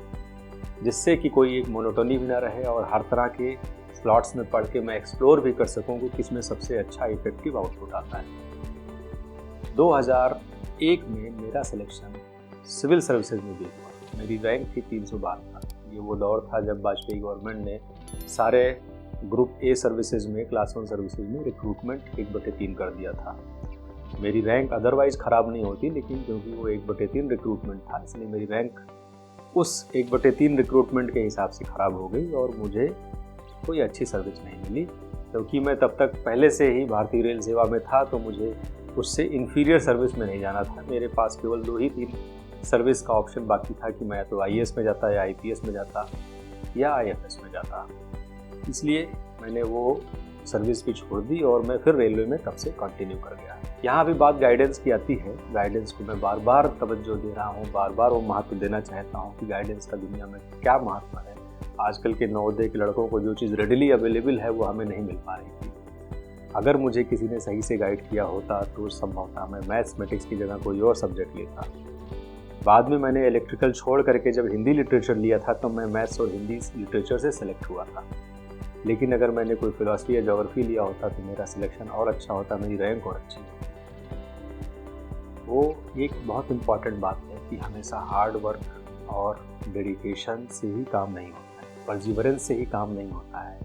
जिससे कि कोई एक मोनोटोनी भी ना रहे और हर तरह के स्लॉट्स में पढ़ के मैं एक्सप्लोर भी कर सकूँ कि किसमें सबसे अच्छा इफेक्टिव आउटपुट आता है। 2001 में मेरा सिलेक्शन सिविल सर्विसेज में भी हुआ। मेरी रैंक थी 312 था। ये वो दौर था जब वाजपेयी गवर्नमेंट ने सारे ग्रुप A सर्विसेज में, क्लास 1 सर्विसेज में रिक्रूटमेंट 1/3 कर दिया था। मेरी रैंक अदरवाइज़ ख़राब नहीं होती, लेकिन क्योंकि वो 1/3 रिक्रूटमेंट था, इसलिए मेरी रैंक उस 1/3 रिक्रूटमेंट के हिसाब से ख़राब हो गई और मुझे कोई अच्छी सर्विस नहीं मिली। क्योंकि मैं तब तक पहले से ही भारतीय रेल सेवा में था, तो मुझे उससे इन्फीरियर सर्विस में नहीं जाना था। मेरे पास केवल 2 ही 3 सर्विस का ऑप्शन बाकी था कि मैं तो IAS में जाता, या IPS में जाता, या IFS में जाता। इसलिए मैंने वो सर्विस भी छोड़ दी और मैं फिर रेलवे में तब से कंटिन्यू कर गया। यहाँ भी बात गाइडेंस की आती है। गाइडेंस को मैं बार बार तवज्जो दे रहा हूँ, बार बार वो महत्व देना चाहता हूँ कि गाइडेंस का दुनिया में क्या महत्व है। आजकल के नवोदय के लड़कों को जो चीज़ रेडिली अवेलेबल है वो हमें नहीं मिल पा रही थी। अगर मुझे किसी ने सही से गाइड किया होता तो संभवतः मैं मैथमेटिक्स की जगह कोई और सब्जेक्ट लेता। बाद में मैंने इलेक्ट्रिकल छोड़ करके जब हिंदी लिटरेचर लिया था तो मैं मैथ्स और हिंदी लिटरेचर से सेलेक्ट हुआ था। लेकिन अगर मैंने कोई फिलॉसफी या ज्योग्राफी लिया होता तो मेरा सिलेक्शन और अच्छा होता, मेरी रैंक और अच्छी होती। वो एक बहुत इम्पॉर्टेंट बात है कि हमेशा हार्ड वर्क और डेडिकेशन से ही काम नहीं होता है, परसिवरेंस से ही काम नहीं होता है।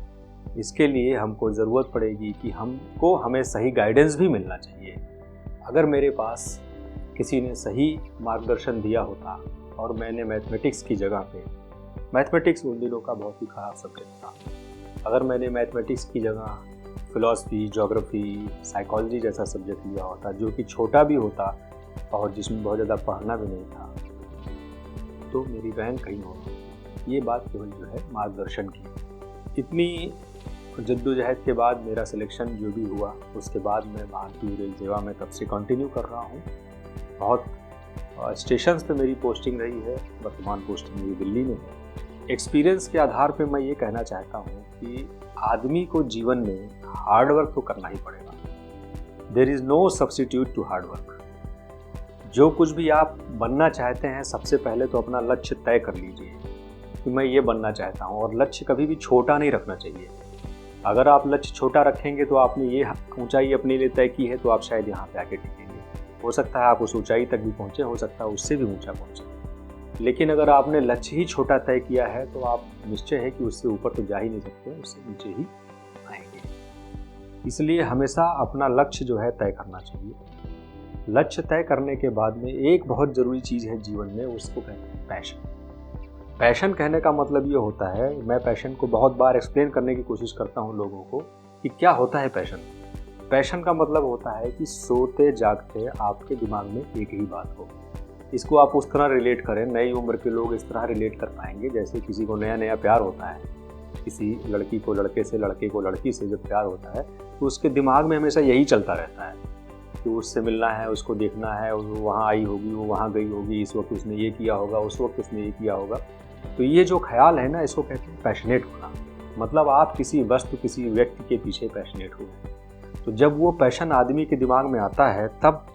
इसके लिए हमको ज़रूरत पड़ेगी कि हमको हमें सही गाइडेंस भी मिलना चाहिए। अगर मेरे पास किसी ने सही मार्गदर्शन दिया होता और मैंने मैथमेटिक्स की जगह पे, मैथमेटिक्स उन दिनों का बहुत ही ख़राब सब्जेक्ट था, अगर मैंने मैथमेटिक्स की जगह फिलॉसफी, ज्योग्राफी, साइकोलॉजी जैसा सब्जेक्ट लिया होता जो कि छोटा भी होता और जिसमें बहुत ज़्यादा पढ़ना भी नहीं था, तो मेरी रैंक कहीं होती। ये बात केवल जो है मार्गदर्शन की। इतनी जद्दोजहद के बाद मेरा सिलेक्शन जो भी हुआ, उसके बाद मैं भारतीय रेल सेवा में तब से कंटिन्यू कर रहा हूँ। बहुत स्टेशंस पे मेरी पोस्टिंग रही है, वर्तमान पोस्टिंग मेरी दिल्ली में है। एक्सपीरियंस के आधार पे मैं ये कहना चाहता हूँ कि आदमी को जीवन में हार्ड वर्क तो करना ही पड़ेगा। There is no substitute to hard work. जो कुछ भी आप बनना चाहते हैं, सबसे पहले तो अपना लक्ष्य तय कर लीजिए कि मैं ये बनना चाहता हूँ, और लक्ष्य कभी भी छोटा नहीं रखना चाहिए। अगर आप लक्ष्य छोटा रखेंगे तो आपने ये ऊंचाई अपने लिए तय की है तो आप शायद यहाँ पे आके टिकेंगे। हो सकता है आप उस ऊंचाई तक भी पहुँचे, हो सकता है उससे भी ऊंचा पहुँचे। लेकिन अगर आपने लक्ष्य ही छोटा तय किया है तो आप निश्चय है कि उससे ऊपर तो जा ही नहीं सकते, उससे नीचे ही आएंगे। इसलिए हमेशा अपना लक्ष्य जो है तय करना चाहिए। लक्ष्य तय करने के बाद में एक बहुत ज़रूरी चीज़ है जीवन में, उसको कहते हैं पैशन। पैशन कहने का मतलब ये होता है, मैं पैशन को बहुत बार एक्सप्लेन करने की कोशिश करता हूँ लोगों को कि क्या होता है पैशन। पैशन का मतलब होता है कि सोते जागते आपके दिमाग में एक ही बात हो। इसको आप उस तरह रिलेट करें, नई उम्र के लोग इस तरह रिलेट कर पाएंगे जैसे किसी को नया नया प्यार होता है, किसी लड़की को लड़के से, लड़के को लड़की से जब प्यार होता है तो उसके दिमाग में हमेशा यही चलता रहता है कि उससे मिलना है, उसको देखना है, वो वहाँ आई होगी, वो वहाँ गई होगी, इस वक्त उसने ये किया होगा, उस वक्त उसने ये किया होगा। तो ये जो ख्याल है ना, इसको कहते हैं पैशनेट होना। मतलब आप किसी वस्तु, किसी व्यक्ति के पीछे पैशनेट हो। तो जब वो पैशन आदमी के दिमाग में आता है तब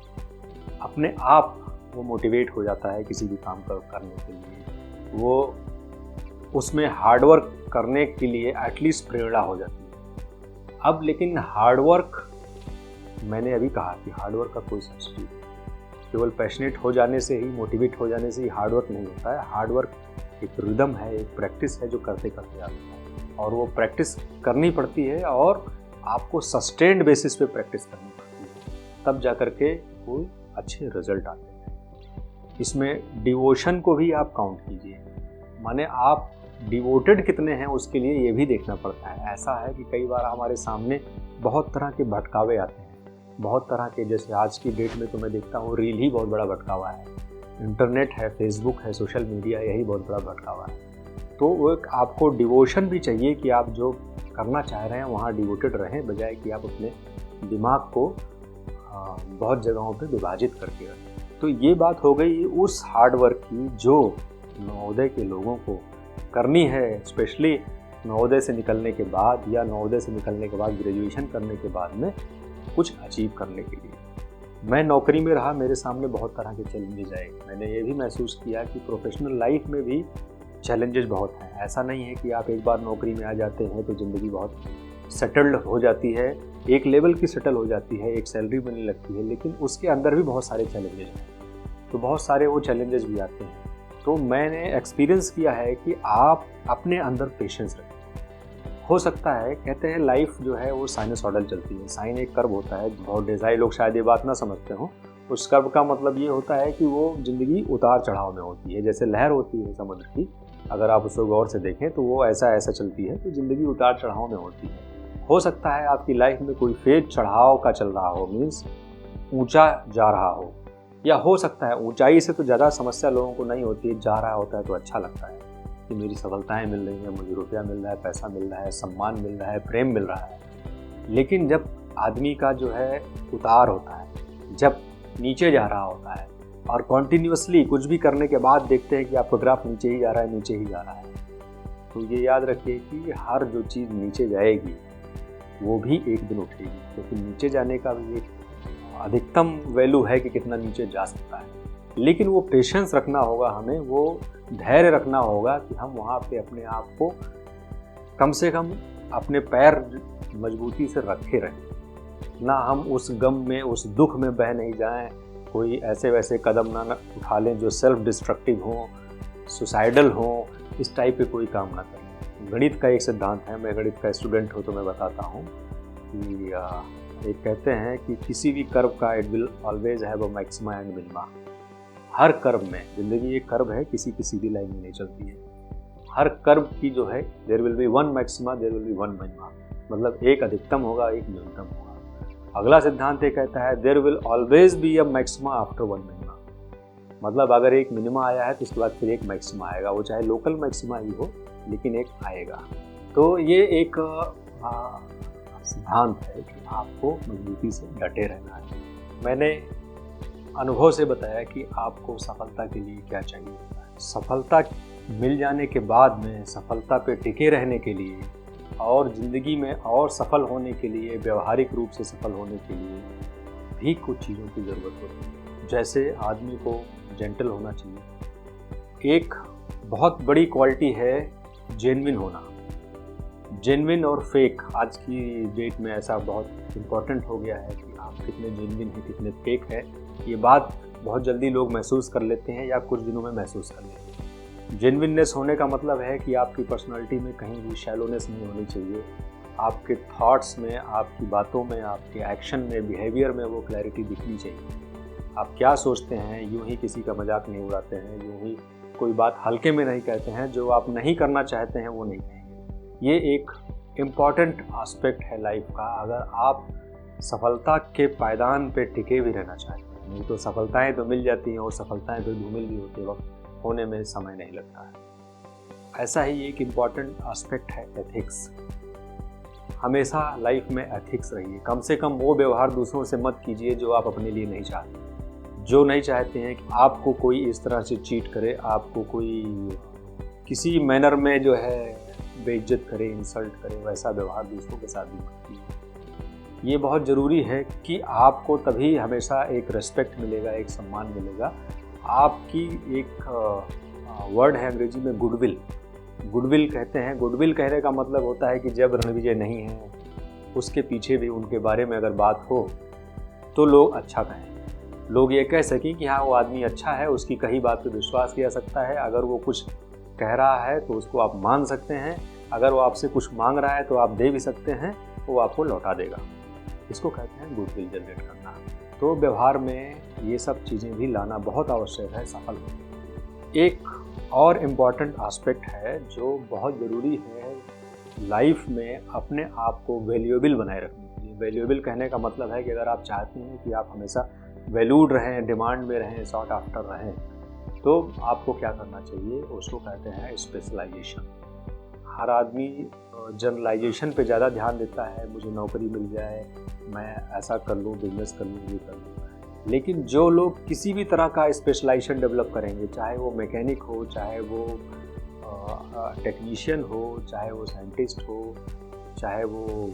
अपने आप वो मोटिवेट हो जाता है किसी भी काम करने के लिए। वो उसमें हार्डवर्क करने के लिए एटलीस्ट प्रेरणा हो जाती है। अब लेकिन हार्डवर्क, मैंने अभी कहा कि हार्डवर्क का कोई सब्स्टिट्यूट नहीं। केवल पैशनेट हो जाने से ही, मोटिवेट हो जाने से ही हार्डवर्क नहीं होता है। हार्डवर्क एक रिदम है, एक प्रैक्टिस है जो करते करते आता है, और वो प्रैक्टिस करनी पड़ती है और आपको सस्टेन्ड बेसिस पे प्रैक्टिस करनी पड़ती है, तब जा कर के कोई अच्छे रिजल्ट आते हैं। इसमें डिवोशन को भी आप काउंट कीजिए, माने आप डिवोटेड कितने हैं उसके लिए ये भी देखना पड़ता है। ऐसा है कि कई बार हमारे सामने बहुत तरह के भटकावे आते हैं, बहुत तरह के, जैसे आज की डेट में तो मैं देखता हूँ रील ही बहुत बड़ा भटकावा है, इंटरनेट है, फेसबुक है, सोशल मीडिया, यही बहुत बड़ा भटकावा है। तो वो एक आपको डिवोशन भी चाहिए कि आप जो करना चाह रहे हैं वहाँ डिवोटेड रहें, बजाय कि आप अपने दिमाग को बहुत जगहों पे विभाजित करके रखें। तो ये बात हो गई उस हार्डवर्क की जो नवोदय के लोगों को करनी है, स्पेशली नवोदय से निकलने के बाद या नवोदय से निकलने के बाद ग्रेजुएशन करने के बाद में कुछ अचीव करने के लिए। मैं नौकरी में रहा, मेरे सामने बहुत तरह के चैलेंजेस आए। मैंने ये भी महसूस किया कि प्रोफेशनल लाइफ में भी चैलेंजेस बहुत हैं। ऐसा नहीं है कि आप एक बार नौकरी में आ जाते हैं तो ज़िंदगी बहुत सेटल्ड हो जाती है, एक लेवल की सेटल हो जाती है, एक सैलरी मिलने लगती है, लेकिन उसके अंदर भी बहुत सारे चैलेंजेस हैं। तो बहुत सारे वो चैलेंजेस भी आते हैं। तो मैंने एक्सपीरियंस किया है कि आप अपने अंदर पेशेंस रखें। हो सकता है, कहते हैं लाइफ जो है वो साइनसॉइडल चलती है। साइन एक कर्व होता है, बहुत ढेर लोग शायद ये बात ना समझते हो। उस कर्व का मतलब ये होता है कि वो ज़िंदगी उतार चढ़ाव में होती है, जैसे लहर होती है समुद्र की। अगर आप उसको गौर से देखें तो वो ऐसा ऐसा चलती है, तो ज़िंदगी उतार चढ़ाव में होती है। हो सकता है आपकी लाइफ में कोई फेज चढ़ाव का चल रहा हो, मीन्स ऊंचा जा रहा हो, या हो सकता है ऊंचाई से तो ज़्यादा समस्या लोगों को नहीं होती है, जा रहा होता है तो अच्छा लगता है कि मेरी सफलताएं मिल रही हैं, मुझे रुपया मिल रहा है, पैसा मिल रहा है, सम्मान मिल रहा है, प्रेम मिल रहा है। लेकिन जब आदमी का जो है उतार होता है, जब नीचे जा रहा होता है और कॉन्टीन्यूसली कुछ भी करने के बाद देखते हैं कि आपका ग्राफ नीचे ही जा रहा है, नीचे ही जा रहा है, तो ये याद रखिए कि हर जो चीज़ नीचे जाएगी वो भी एक दिन उठेगी, क्योंकि नीचे जाने का भी एक अधिकतम वैल्यू है कि कितना नीचे जा सकता है। लेकिन वो पेशेंस रखना होगा हमें, वो धैर्य रखना होगा कि हम वहाँ पे अपने आप को कम से कम अपने पैर मजबूती से रखे रहें, ना हम उस गम में, उस दुख में बह नहीं जाएं, कोई ऐसे वैसे कदम ना उठा लें जो सेल्फ डिस्ट्रक्टिव हों, सुसाइडल हों, इस टाइप के कोई काम ना करें। गणित का एक सिद्धांत है, मैं गणित का स्टूडेंट हूँ तो मैं बताता हूँ कि एक कहते हैं कि किसी भी कर्व का it will always have a maxima and minima. Her curve में, जिंदगी एक कर्व है, किसी की सीधी लाइन में नहीं चलती है। हर कर्व की जो है there will be one maxima, there will be one minima, मतलब एक अधिकतम होगा, एक न्यूनतम होगा। अगला सिद्धांत ये कहता है there will always be a maxima after one minima, मतलब अगर एक मिनिमा आया है तो उसके बाद फिर एक मैक्सिमा आएगा, वो चाहे लोकल मैक्सिमा ही हो लेकिन एक आएगा। तो ये एक सिद्धांत है कि आपको मजबूती से डटे रहना है। मैंने अनुभव से बताया कि आपको सफलता के लिए क्या चाहिए। सफलता मिल जाने के बाद में सफलता पे टिके रहने के लिए और ज़िंदगी में और सफल होने के लिए, व्यावहारिक रूप से सफल होने के लिए भी कुछ चीज़ों की ज़रूरत होती है। जैसे आदमी को जेंटल होना चाहिए। एक बहुत बड़ी क्वालिटी है जेन्युइन होना। जेन्युइन और फेक आज की डेट में ऐसा बहुत इम्पोर्टेंट हो गया है कि आप कितने जेन्युइन हैं, कितने फेक हैं, ये बात बहुत जल्दी लोग महसूस कर लेते हैं या कुछ दिनों में महसूस कर लेते हैं। जेन्युइननेस होने का मतलब है कि आपकी पर्सनालिटी में कहीं भी शैलोनेस नहीं होनी चाहिए। आपके थॉट्स में, आपकी बातों में, आपके एक्शन में, बिहेवियर में वो क्लैरिटी दिखनी चाहिए। आप क्या सोचते हैं, यूं ही किसी का मजाक नहीं उड़ाते हैं, यूं ही कोई बात हल्के में नहीं कहते हैं, जो आप नहीं करना चाहते हैं वो नहीं कहेंगे। ये एक इम्पॉर्टेंट एस्पेक्ट है लाइफ का, अगर आप सफलता के पायदान पे टिके भी रहना चाहते हैं। नहीं तो सफलताएं तो मिल जाती हैं और सफलताएं तो धूमिल भी होते वक्त होने में समय नहीं लगता है। ऐसा ही एक इम्पॉर्टेंट एस्पेक्ट है एथिक्स। हमेशा लाइफ में एथिक्स रहिए। कम से कम वो व्यवहार दूसरों से मत कीजिए जो आप अपने लिए नहीं चाहते। जो नहीं चाहते हैं कि आपको कोई इस तरह से चीट करे, आपको कोई किसी मैनर में जो है बेइज्जत करे, इंसल्ट करे, वैसा व्यवहार दूसरों के साथ भी मत कीजिए। ये बहुत ज़रूरी है कि आपको तभी हमेशा एक रिस्पेक्ट मिलेगा, एक सम्मान मिलेगा। आपकी एक वर्ड है अंग्रेजी में गुडविल, गुडविल कहते हैं। गुडविल कहने का मतलब होता है कि जब रणविजय नहीं है, उसके पीछे भी उनके बारे में अगर बात हो तो लोग अच्छा कहें, लोग ये कह सकें कि हाँ वो आदमी अच्छा है, उसकी कही बात पर विश्वास किया सकता है। अगर वो कुछ कह रहा है तो उसको आप मान सकते हैं, अगर वो आपसे कुछ मांग रहा है तो आप दे भी सकते हैं, वो आपको लौटा देगा। इसको कहते हैं गुडविल जनरेट करना। तो व्यवहार में ये सब चीज़ें भी लाना बहुत आवश्यक है सफल होने। एक और इम्पॉर्टेंट एस्पेक्ट है जो बहुत ज़रूरी है लाइफ में, अपने आप को वैल्यूएबल बनाए रखने के लिए। वैल्यूएबल कहने का मतलब है कि अगर आप चाहते हैं कि आप हमेशा वैल्यूड रहें, डिमांड में रहें, सॉट आफ्टर रहें, तो आपको क्या करना चाहिए, उसको कहते हैं स्पेशलाइजेशन। हर आदमी जनरलाइजेशन पे ज़्यादा ध्यान देता है, मुझे नौकरी मिल जाए, मैं ऐसा कर लूँ, बिजनेस कर लूँ, ये कर लूँ। लेकिन जो लोग किसी भी तरह का स्पेशलाइजेशन डेवलप करेंगे, चाहे वो मैकेनिक हो, चाहे वो टेक्नीशियन हो, चाहे वो साइंटिस्ट हो, चाहे वो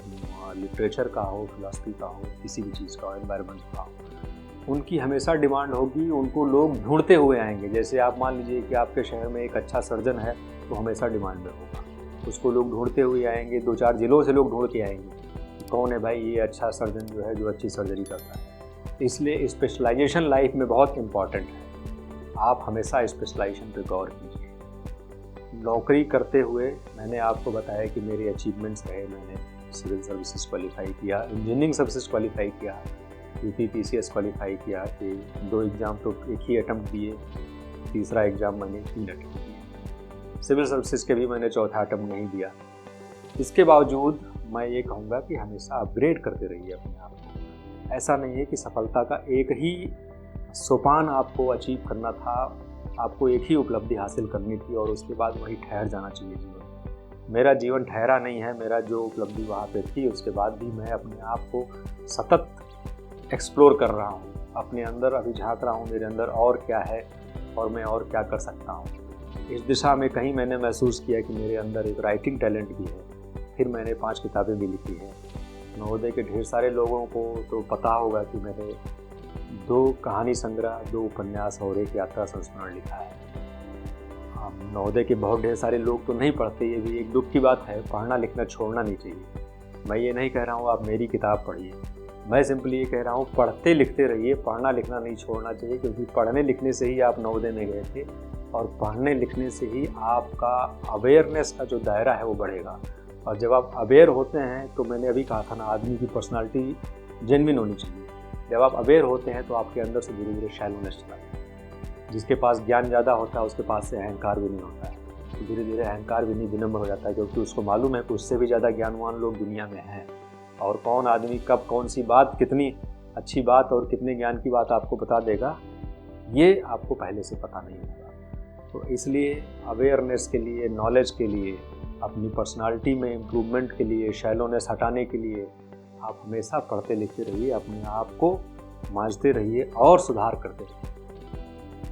लिटरेचर का हो, फिलॉसफी का हो, किसी भी चीज़ का हो, एनवायरनमेंट का हो, उनकी हमेशा डिमांड होगी, उनको लोग ढूंढते हुए आएंगे। जैसे आप मान लीजिए कि आपके शहर में एक अच्छा सर्जन है तो हमेशा डिमांड में होगा, उसको लोग ढूंढते हुए आएंगे, 2-4 जिलों से लोग ढूंढ के आएंगे, कौन है भाई ये अच्छा सर्जन जो है, जो अच्छी सर्जरी करता है। इसलिए स्पेशलाइजेशन लाइफ में बहुत इम्पॉर्टेंट है। आप हमेशा स्पेशलाइजेशन पे गौर कीजिए। नौकरी करते हुए मैंने आपको बताया कि मेरे अचीवमेंट्स रहे। मैंने सिविल सर्विसेज क्वालिफाई किया, इंजीनियरिंग सर्विसेज क्वालिफाई किया, UPPCS क्वालिफाई किया। 2 एग्ज़ाम तो एक ही अटैम्प्ट दिए, तीसरा एग्ज़ाम मैंने 3 अटैम्प्ट दिए। सिविल सर्विसेज के भी मैंने चौथा अटैम्प्ट नहीं दिया। इसके बावजूद मैं ये कहूँगा कि हमेशा अपग्रेड करते रहिए अपने आप को। ऐसा नहीं है कि सफलता का एक ही सोपान आपको अचीव करना था, आपको एक ही उपलब्धि हासिल करनी थी और उसके बाद वहीं ठहर जाना चाहिए जीवन। मेरा जीवन ठहरा नहीं है, मेरा जो उपलब्धि वहाँ पे थी उसके बाद भी मैं अपने आप को सतत एक्सप्लोर कर रहा हूँ, अपने अंदर अभी झांक रहा हूँ, मेरे अंदर और क्या है और मैं और क्या कर सकता हूँ। इस दिशा में कहीं मैंने महसूस किया कि मेरे अंदर एक राइटिंग टैलेंट भी है। फिर मैंने 5 किताबें भी लिखी हैं। नवोदय के ढेर सारे लोगों को तो पता होगा कि मैंने 2 कहानी संग्रह, 2 उपन्यास और 1 यात्रा संस्मरण लिखा है। नवोदय के बहुत ढेर सारे लोग तो नहीं पढ़ते, ये भी एक दुख की बात है। पढ़ना लिखना छोड़ना नहीं चाहिए। मैं ये नहीं कह रहा हूँ आप मेरी किताब पढ़िए, मैं सिंपली ये कह रहा हूँ पढ़ते लिखते रहिए, पढ़ना लिखना नहीं छोड़ना चाहिए। क्योंकि पढ़ने लिखने से ही आप नवोदय में गए थे, और पढ़ने लिखने से ही आपका अवेयरनेस का जो दायरा है वो बढ़ेगा। और जब आप अवेयर होते हैं तो मैंने अभी कहा था ना, आदमी की पर्सनालिटी जेन्युइन होनी चाहिए। जब आप अवेयर होते हैं तो आपके अंदर से धीरे धीरे शैलोनेस चला जाता है। जिसके पास ज्ञान ज़्यादा होता है उसके पास से अहंकार भी नहीं होता है, तो धीरे धीरे अहंकार भी नहीं विनम्र हो जाता है। क्योंकि उसको मालूम है कि उससे भी ज़्यादा ज्ञानवान लोग दुनिया में हैं, और कौन आदमी कब कौन सी बात, कितनी अच्छी बात और कितने ज्ञान की बात आपको बता देगा, ये आपको पहले से पता नहीं होगा। तो इसलिए अवेयरनेस के लिए, नॉलेज के लिए, अपनी पर्सनालिटी में इम्प्रूवमेंट के लिए, शैलोनेस हटाने के लिए आप हमेशा पढ़ते लिखते रहिए, अपने आप को मांझते रहिए और सुधार करते रहिए।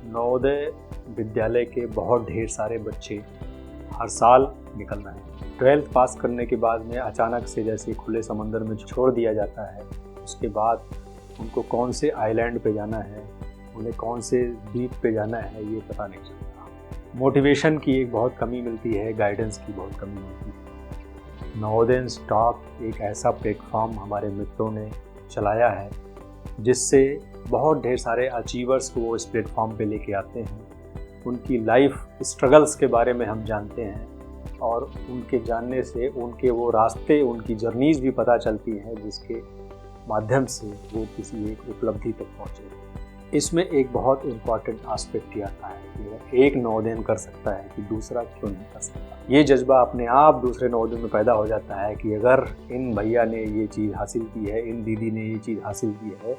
नवोदय विद्यालय के बहुत ढेर सारे बच्चे हर साल निकल रहे हैं। 12th पास करने के बाद में अचानक से जैसे खुले समंदर में छोड़ दिया जाता है, उसके बाद उनको कौन से आइलैंड पे जाना है, उन्हें कौन से द्वीप पे जाना है, ये पता नहीं चलता। मोटिवेशन की एक बहुत कमी मिलती है, गाइडेंस की बहुत कमी मिलती है। नवोदय टॉक एक ऐसा प्लेटफॉर्म हमारे मित्रों ने चलाया है जिससे बहुत ढेर सारे अचीवर्स को वो इस प्लेटफॉर्म पे लेके आते हैं। उनकी लाइफ स्ट्रगल्स के बारे में हम जानते हैं, और उनके जानने से उनके वो रास्ते, उनकी जर्नीज़ भी पता चलती हैं, जिसके माध्यम से वो किसी एक उपलब्धि तक पहुँचे। इसमें एक बहुत इम्पॉर्टेंट एस्पेक्ट ये आता है कि एक नवोदय कर सकता है कि दूसरा क्यों नहीं कर सकता। ये जज्बा अपने आप दूसरे नवोदय में पैदा हो जाता है कि अगर इन भैया ने ये चीज़ हासिल की है, इन दीदी ने ये चीज़ हासिल की है,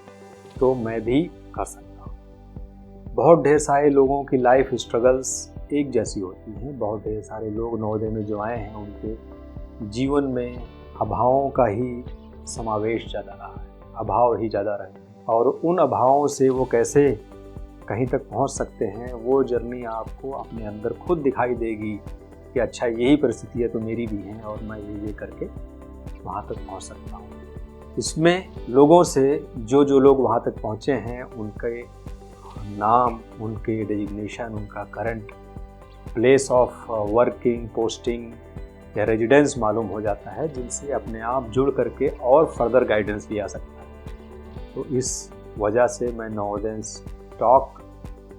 तो मैं भी कर सकता हूँ। बहुत ढेर सारे लोगों की लाइफ स्ट्रगल्स एक जैसी होती हैं। बहुत ढेर सारे लोग नवोदय में जो आए हैं उनके जीवन में अभावों का ही समावेश ज़्यादा रहा है, अभाव ही ज़्यादा रहे हैं, और उन अभावों से वो कैसे कहीं तक पहुंच सकते हैं, वो जर्नी आपको अपने अंदर खुद दिखाई देगी कि अच्छा यही परिस्थिति है तो मेरी भी है, और मैं ये करके वहाँ तक पहुँच सकता हूँ। इसमें लोगों से जो लोग वहाँ तक पहुँचे हैं उनके नाम, उनके डेजिग्नेशन, उनका current place of working, posting या रेजिडेंस मालूम हो जाता है, जिनसे अपने आप जुड़ करके और फर्दर गाइडेंस भी आ सकता है। तो इस वजह से मैं नवोदय टॉक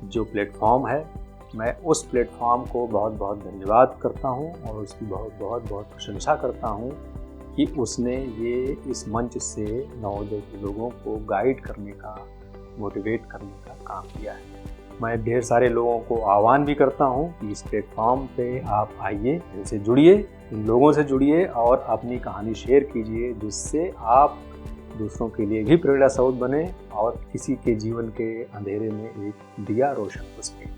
जो प्लेटफॉर्म है, मैं उस प्लेटफॉर्म को बहुत बहुत धन्यवाद करता हूं, और उसकी बहुत बहुत बहुत प्रशंसा करता हूं कि उसने ये इस मंच से नवोदय के लोगों को गाइड करने का, मोटिवेट करने का काम किया है। मैं ढेर सारे लोगों को आह्वान भी करता हूं कि इस प्लेटफॉर्म पे आप आइए, इनसे जुड़िए, इन लोगों से जुड़िए और अपनी कहानी शेयर कीजिए, जिससे आप दूसरों के लिए भी प्रेरणा स्रोत बने और किसी के जीवन के अंधेरे में एक दिया रोशन हो सके।